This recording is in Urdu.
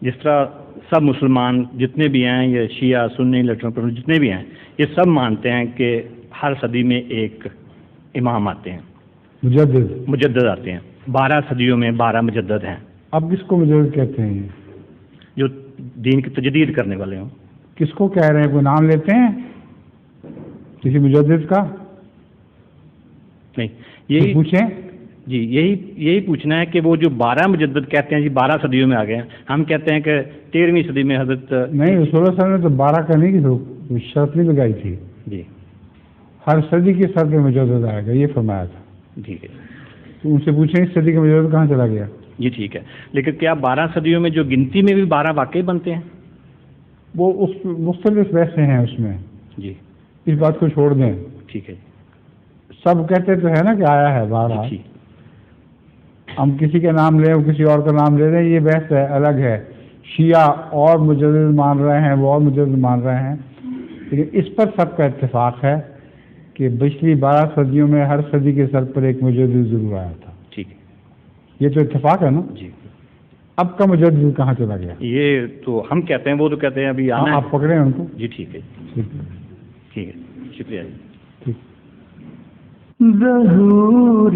جس طرح سب مسلمان جتنے بھی ہیں، یہ شیعہ سنی لٹرن جتنے بھی ہیں، یہ سب مانتے ہیں کہ ہر صدی میں ایک امام آتے ہیں، مجدد آتے ہیں. 12 صدیوں میں 12 مجدد ہیں. اب کس کو مجدد کہتے ہیں؟ جو دین کی تجدید کرنے والے ہوں. کس کو کہہ رہے ہیں؟ کوئی نام لیتے ہیں کسی مجدد کا؟ نہیں، یہی پوچھیں. جی یہی پوچھنا ہے کہ وہ جو 12 مجدد کہتے ہیں جی 12 صدیوں میں آ گئے ہیں، ہم کہتے ہیں کہ 13ویں صدی میں حضرت نہیں، رسول اللہ صلی اللہ علیہ وسلم نے تو 12 کا نہیں شرط نہیں لگائی تھی. جی ہر صدی کے سر پہ مجدد آئے گا، یہ فرمایا تھا. ٹھیک ہے، تو ان سے پوچھیں اس صدی کا مجدد کہاں چلا گیا؟ جی ٹھیک ہے، لیکن کیا 12 صدیوں میں جو گنتی میں بھی 12 واقعی بنتے ہیں؟ وہ اس مختلف ویسے ہیں اس میں. جی اس بات کو چھوڑ دیں. ٹھیک ہے. سب کہتے تو ہے نا کہ آیا ہے 12. جی ہم کسی کا نام لیں کسی اور کا نام لے لیں، یہ بحث ہے، الگ ہے. شیعہ اور مجدد مان رہے ہیں، وہ اور مجدد مان رہے ہیں، لیکن اس پر سب کا اتفاق ہے کہ پچھلی 12 صدیوں میں ہر صدی کے سر پر ایک مجدد ضرور آیا تھا. ٹھیک ہے، یہ تو اتفاق ہے نا. جی اب کا مجدد کہاں چلا گیا؟ یہ تو ہم کہتے ہیں، وہ تو کہتے ہیں ابھی آنا ہے. آپ پکڑیں ان کو. جی ٹھیک ہے، ٹھیک ہے، شکریہ. ٹھیک. ظہور